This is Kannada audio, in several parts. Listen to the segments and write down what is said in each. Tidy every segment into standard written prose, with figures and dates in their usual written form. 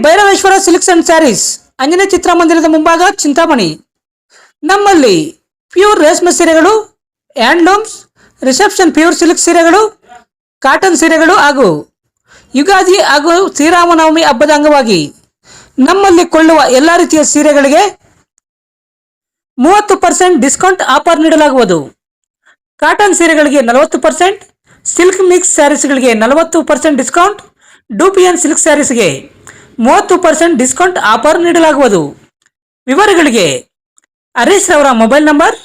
ಭೈರವೇಶ್ವರ ಸಿಲ್ಕ್ಸ್ ಅಂಡ್ ಸ್ಯಾರೀಸ್, ಅಂಜನೇ ಚಿತ್ರಮಂದಿರದ ಮುಂಭಾಗ, ಚಿಂತಾಮಣಿ. ನಮ್ಮಲ್ಲಿ ಪ್ಯೂರ್ ರೇಷ್ಮೆ ಸೀರೆಗಳು, ಹ್ಯಾಂಡ್ಲೂಮ್ಸ್, ರಿಸೆಪ್ಷನ್ ಪ್ಯೂರ್ ಸಿಲ್ಕ್ ಸೀರೆಗಳು, ಕಾಟನ್ ಸೀರೆಗಳು ಹಾಗೂ ಯುಗಾದಿ ಹಾಗೂ ಶ್ರೀರಾಮನವಮಿ ಹಬ್ಬದ ಅಂಗವಾಗಿ ನಮ್ಮಲ್ಲಿ ಕೊಳ್ಳುವ ಎಲ್ಲ ರೀತಿಯ ಸೀರೆಗಳಿಗೆ 30% ಡಿಸ್ಕೌಂಟ್ ಆಫರ್ ನೀಡಲಾಗುವುದು. ಕಾಟನ್ ಸೀರೆಗಳಿಗೆ 40%, ಸಿಲ್ಕ್ ಮಿಕ್ಸ್ ಸ್ಯಾರೀಸ್ಗಳಿಗೆ 40% ಡಿಸ್ಕೌಂಟ್, ಡೂಪಿಯನ್ ಸಿಲ್ಕ್ ಸ್ಯಾರೀಸ್ಗೆ 30% ಡಿಸ್ಕೌಂಟ್ ಆಫರ್ ನೀಡಲಾಗುವುದು. ವಿವರಗಳಿಗೆ ಹರೀಶ್ ರವರ ಮೊಬೈಲ್ ನಂಬರ್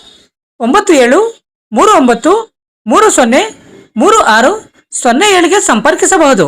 9739303607ಗೆ ಸಂಪರ್ಕಿಸಬಹುದು.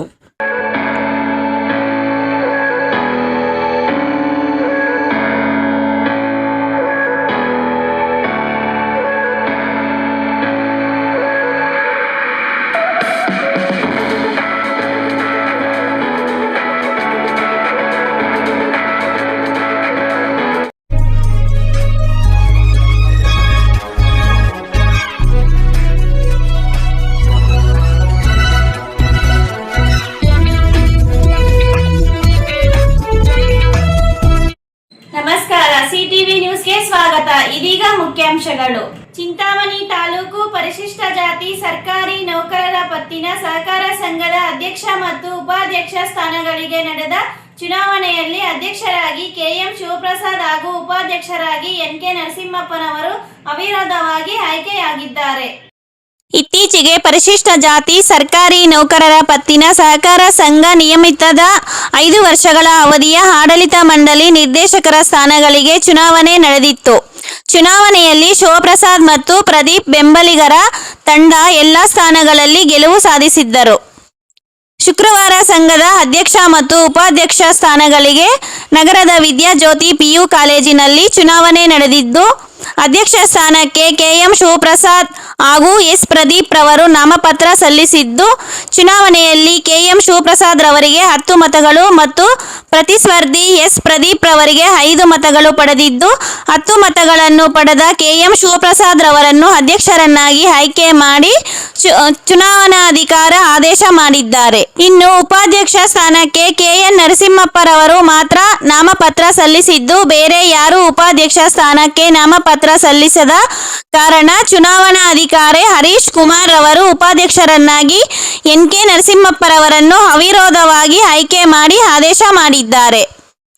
ಸಿಟಿವಿ ನ್ಯೂಸ್ಗೆ ಸ್ವಾಗತ. ಇದೀಗ ಮುಖ್ಯಾಂಶಗಳು. ಚಿಂತಾಮಣಿ ತಾಲೂಕು ಪರಿಶಿಷ್ಟ ಜಾತಿ ಸರ್ಕಾರಿ ನೌಕರರ ಪತ್ತಿನ ಸಹಕಾರ ಸಂಘದ ಅಧ್ಯಕ್ಷ ಮತ್ತು ಉಪಾಧ್ಯಕ್ಷ ಸ್ಥಾನಗಳಿಗೆ ನಡೆದ ಚುನಾವಣೆಯಲ್ಲಿ ಅಧ್ಯಕ್ಷರಾಗಿ ಕೆಎಂ ಶಿವಪ್ರಸಾದ್ ಹಾಗೂ ಉಪಾಧ್ಯಕ್ಷರಾಗಿ ಎನ್ಕೆ ನರಸಿಂಹಪ್ಪನವರು ಅವಿರೋಧವಾಗಿ ಆಯ್ಕೆಯಾಗಿದ್ದಾರೆ. ಇತ್ತೀಚೆಗೆ ಪರಿಶಿಷ್ಟ ಜಾತಿ ಸರ್ಕಾರಿ ನೌಕರರ ಪತ್ತಿನ ಸಹಕಾರ ಸಂಘ ನಿಯಮಿತದ 5 ವರ್ಷಗಳ ಅವಧಿಯ ಆಡಳಿತ ಮಂಡಳಿ ನಿರ್ದೇಶಕರ ಸ್ಥಾನಗಳಿಗೆ ಚುನಾವಣೆ ನಡೆದಿತ್ತು. ಚುನಾವಣೆಯಲ್ಲಿ ಶಿವಪ್ರಸಾದ್ ಮತ್ತು ಪ್ರದೀಪ್ ಬೆಂಬಲಿಗರ ತಂಡ ಎಲ್ಲ ಸ್ಥಾನಗಳಲ್ಲಿ ಗೆಲುವು ಸಾಧಿಸಿದ್ದರು. ಶುಕ್ರವಾರ ಸಂಘದ ಅಧ್ಯಕ್ಷ ಮತ್ತು ಉಪಾಧ್ಯಕ್ಷ ಸ್ಥಾನಗಳಿಗೆ ನಗರದ ವಿದ್ಯಾಜ್ಯೋತಿ ಪಿಯು ಕಾಲೇಜಿನಲ್ಲಿ ಚುನಾವಣೆ ನಡೆದಿದ್ದು, ಅಧ್ಯಕ್ಷ ಸ್ಥಾನಕ್ಕೆ ಕೆಎಂ ಶಿವಪ್ರಸಾದ್ ಹಾಗೂ ಎಸ್ ಪ್ರದೀಪ್ ರವರು ನಾಮಪತ್ರ ಸಲ್ಲಿಸಿದ್ದು, ಚುನಾವಣೆಯಲ್ಲಿ ಕೆಎಂ ಶಿವಪ್ರಸಾದ್ ರವರಿಗೆ 10 ಮತಗಳು ಮತ್ತು ಪ್ರತಿಸ್ಪರ್ಧಿ ಎಸ್ ಪ್ರದೀಪ್ ರವರಿಗೆ 5 ಮತಗಳು ಪಡೆದಿದ್ದು, 10 ಮತಗಳನ್ನು ಪಡೆದ ಕೆಎಂ ಶಿವಪ್ರಸಾದ್ ರವರನ್ನು ಅಧ್ಯಕ್ಷರನ್ನಾಗಿ ಆಯ್ಕೆ ಮಾಡಿ ಚುನಾವಣಾಧಿಕಾರ ಆದೇಶ ಮಾಡಿದ್ದಾರೆ. ಇನ್ನು ಉಪಾಧ್ಯಕ್ಷ ಸ್ಥಾನಕ್ಕೆ ಕೆಎನ್ ನರಸಿಂಹಪ್ಪರವರು ಮಾತ್ರ ನಾಮಪತ್ರ ಸಲ್ಲಿಸಿದ್ದು, ಬೇರೆ ಯಾರೂ ಉಪಾಧ್ಯಕ್ಷ ಸ್ಥಾನಕ್ಕೆ ನಾಮಪತ್ರ ಸಲ್ಲಿಸದ ಕಾರಣ ಚುನಾವಣಾಧಿಕಾರಿ ಹರೀಶ್ ಕುಮಾರ್ ರವರು ಉಪಾಧ್ಯಕ್ಷರನ್ನಾಗಿ ಎನ್ಕೆ ನರಸಿಂಹಪ್ಪರವರನ್ನು ಅವಿರೋಧವಾಗಿ ಆಯ್ಕೆ ಮಾಡಿ ಆದೇಶ ಮಾಡಿದ್ದಾರೆ.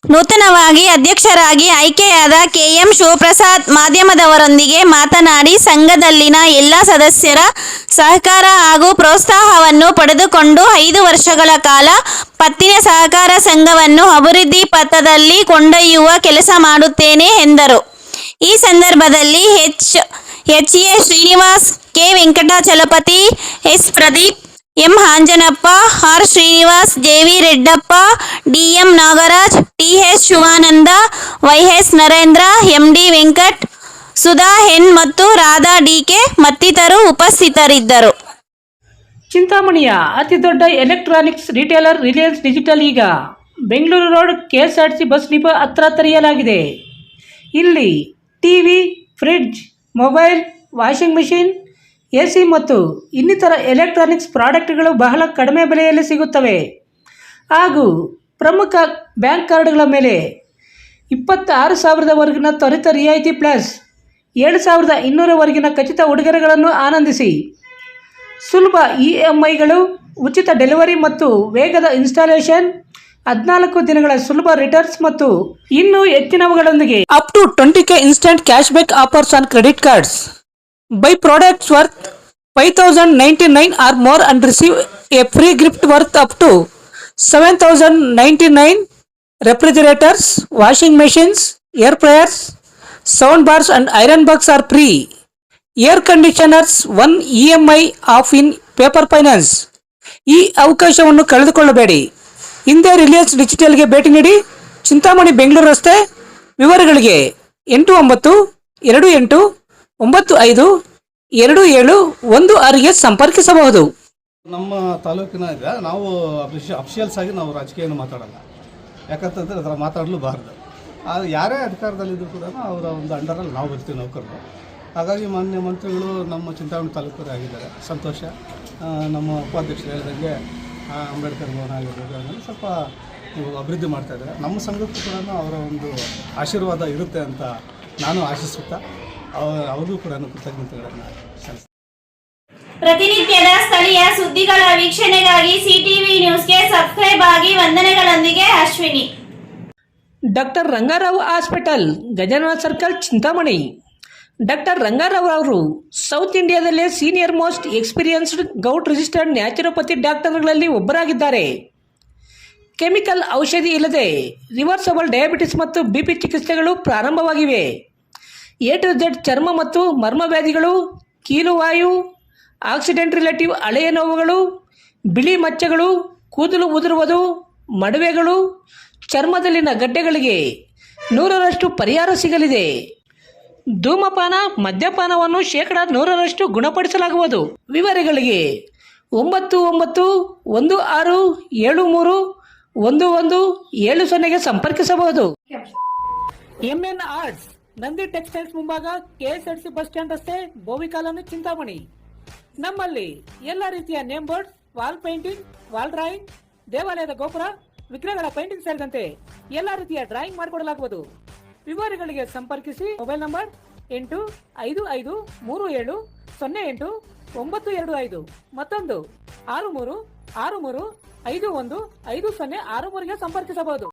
ನೂತನವಾಗಿ ಅಧ್ಯಕ್ಷರಾಗಿ ಆಯ್ಕೆಯಾದ ಕೆಎಂ ಶಿವಪ್ರಸಾದ್ ಮಾಧ್ಯಮದವರೊಂದಿಗೆ ಮಾತನಾಡಿ, ಸಂಘದಲ್ಲಿನ ಎಲ್ಲ ಸದಸ್ಯರ ಸಹಕಾರ ಹಾಗೂ ಪ್ರೋತ್ಸಾಹವನ್ನು ಪಡೆದುಕೊಂಡು 5 ವರ್ಷಗಳ ಕಾಲ ಪತ್ತಿನ ಸಹಕಾರ ಸಂಘವನ್ನು ಅಭಿವೃದ್ಧಿ ಪಥದಲ್ಲಿ ಕೊಂಡೊಯ್ಯುವ ಕೆಲಸ ಮಾಡುತ್ತೇನೆ ಎಂದರು. ಈ ಸಂದರ್ಭದಲ್ಲಿ A Srinivas, K Venkatachalapathi, S Pradeep, M Anjanappa, R Srinivas, JV Reddappa, DM Nagaraj, TS Shivananda, YS Narendra, MD Venkat, Sudha N ಮತ್ತು ರಾಧಾ ಡಿಕೆ ಮತ್ತಿತರರು ಉಪಸ್ಥಿತರಿದ್ದರು. ಚಿಂತಾಮಣಿಯ ಅತಿ ದೊಡ್ಡ ಎಲೆಕ್ಟ್ರಾನಿಕ್ಸ್ ರಿಟೇಲರ್ ರಿಲಯನ್ಸ್ ಡಿಜಿಟಲ್ ಈಗ Bengaluru road KSRTC bus depot ಹತ್ರ ತೆರೆಯಲಾಗಿದೆ. ಇಲ್ಲಿ TV, fridge, mobile, washing machine, AC ಮತ್ತು ಇನ್ನಿತರ ಎಲೆಕ್ಟ್ರಾನಿಕ್ಸ್ ಪ್ರಾಡಕ್ಟ್ಗಳು ಬಹಳ ಕಡಿಮೆ ಬೆಲೆಯಲ್ಲಿ ಸಿಗುತ್ತವೆ. ಹಾಗೂ ಪ್ರಮುಖ ಬ್ಯಾಂಕ್ ಕಾರ್ಡ್ಗಳ ಮೇಲೆ 26,000ವರೆಗಿನ ತ್ವರಿತ ರಿಯಾಯಿತಿ ಪ್ಲಸ್ 7,200ವರೆಗಿನ ಖಚಿತ ಉಡುಗೊರೆಗಳನ್ನು ಆನಂದಿಸಿ. ಸುಲಭ EMIಗಳು, ಉಚಿತ ಡೆಲಿವರಿ ಮತ್ತು ವೇಗದ ಇನ್ಸ್ಟಾಲೇಷನ್, 14 ದಿನಗಳ ಸುಲಭ ರಿಟರ್ನ್ಸ್ ಮತ್ತು ಇನ್ನೂ ಹೆಚ್ಚಿನವುಗಳೊಂದಿಗೆ up to 20K instant cash back offers on credit cards. Buy products worth 5,099 or more and receive a free gift worth up to 7,099. Refrigerators, washing machines, air fryers, sound bars and iron box are free. Air conditioners 1 EMI off in paper finance. ಈ ಅವಕಾಶವನ್ನು ಕಳೆದುಕೊಳ್ಳಬೇಡಿ. ಹಿಂದೆ ರಿಲಯನ್ಸ್ ಡಿಜಿಟಲ್ಗೆ ಭೇಟಿ ನೀಡಿ. ಚಿಂತಾಮಣಿ ಬೆಂಗಳೂರು ರಸ್ತೆ. ವಿವರಗಳಿಗೆ 8928952716ಗೆ ಸಂಪರ್ಕಿಸಬಹುದು. ನಮ್ಮ ತಾಲೂಕಿನ ನಾವು ಅಫಿಷಿಯಲ್ಸ್ ಆಗಿ ನಾವು ರಾಜಕೀಯವನ್ನು ಮಾತಾಡಲ್ಲ, ಯಾಕಂತಂದರೆ ಅದರ ಮಾತಾಡಲೂಬಾರ್ದು. ಆದರೆ ಯಾರೇ ಅಧಿಕಾರದಲ್ಲಿದ್ದರೂ ಕೂಡ ಅವರ ಒಂದು ಅಂಡರಲ್ಲಿ ನಾವು ಬರ್ತೀವಿ ನೌಕರರು. ಹಾಗಾಗಿ ಮಾನ್ಯ ಮಂತ್ರಿಗಳು ನಮ್ಮ ಚಿಂತಾಮಣಿ ತಾಲೂಕರೇ ಆಗಿದ್ದಾರೆ, ಸಂತೋಷ. ನಮ್ಮ ಉಪಾಧ್ಯಕ್ಷರು ಹೇಳಿದಂಗೆ ಅಂಬೇಡ್ಕರ್ ಭವನ ಆಗಿರ್ಬೋದು, ಅದರಲ್ಲಿ ಸ್ವಲ್ಪ ಇವಾಗ ಅಭಿವೃದ್ಧಿ ಮಾಡ್ತಾ ಇದ್ದಾರೆ. ನಮ್ಮ ಸಂಘಕ್ಕೂ ಕೂಡ ಅವರ ಒಂದು ಆಶೀರ್ವಾದ ಇರುತ್ತೆ ಅಂತ ನಾನು ಆಶಿಸುತ್ತಾ ಅವ್ರಿಗೂ ಕೂಡ ಕೃತಜ್ಞತೆಗಳನ್ನು ಸಲ್ಲಿಸ್ತೀನಿ. ಪ್ರತಿನಿತ್ಯದ ಸ್ಥಳೀಯ ಸುದ್ದಿಗಳ ವೀಕ್ಷಣೆಗಾಗಿ ಸಿಟಿವಿ ನ್ಯೂಸ್ಗೆ ಸಬ್ಸ್ಕ್ರೈಬ್ ಆಗಿ. ವಂದನೆಗಳೊಂದಿಗೆ Ashwini. Doctor Rangarao hospital, Gajanana circle, Chintamani. Doctor Rangarao ಅವರು ಸೌತ್ ಇಂಡಿಯಾದಲ್ಲೇ senior most experienced gout registered naturopathy ಡಾಕ್ಟರ್ಗಳಲ್ಲಿ ಒಬ್ಬರಾಗಿದ್ದಾರೆ. ಕೆಮಿಕಲ್ ಔಷಧಿ ಇಲ್ಲದೆ ರಿವರ್ಸಬಲ್ ಡಯಾಬಿಟಿಸ್ ಮತ್ತು BP ಚಿಕಿತ್ಸೆಗಳು ಪ್ರಾರಂಭವಾಗಿವೆ. A to Z ಚರ್ಮ ಮತ್ತು ಮರ್ಮ ವ್ಯಾಧಿಗಳು, ಕೀಲುವಾಯು, ಆಕ್ಸಿಡೆಂಟ್ ರಿಲೇಟಿವ್ ಹಳೆಯ ನೋವುಗಳು, ಬಿಳಿ ಮಚ್ಚೆಗಳು, ಕೂದಲು ಉದುರುವುದು, ಮಡುವೆಗಳು, ಚರ್ಮದಲ್ಲಿನ ಗಡ್ಡೆಗಳಿಗೆ 100% ಪರಿಹಾರ ಸಿಗಲಿದೆ. ಧೂಮಪಾನ, ಮದ್ಯಪಾನವನ್ನು 100% ಗುಣಪಡಿಸಲಾಗುವುದು. ವಿವರಗಳಿಗೆ 9916731170 ಸಂಪರ್ಕಿಸಬಹುದು. MN ಆರ್ಟ್ಸ್, ನಂದಿ ಟೆಕ್ಸ್ಟೈಲ್ಸ್ ಮುಂಭಾಗ, KSRTC ಬಸ್ ಸ್ಟ್ಯಾಂಡ್ ರಸ್ತೆ, ಬೋವಿ ಕಾಲೋನಿ, ಚಿಂತಾಮಣಿ. ನಮ್ಮಲ್ಲಿ ಎಲ್ಲ ರೀತಿಯ name board, wall painting, wall drawing, ದೇವಾಲಯದ ಗೋಪುರ, ವಿಗ್ರಹಗಳ ಪೇಂಟಿಂಗ್ ಸೇರಿದಂತೆ ಎಲ್ಲ ರೀತಿಯ ಡ್ರಾಯಿಂಗ್ ಮಾಡಿಕೊಡಲಾಗುವುದು. ವಿವರಗಳಿಗೆ ಸಂಪರ್ಕಿಸಿ. ಮೊಬೈಲ್ ನಂಬರ್ 8553708925, ಮತ್ತೊಂದು 6363515050 ಸಂಪರ್ಕಿಸಬಹುದು.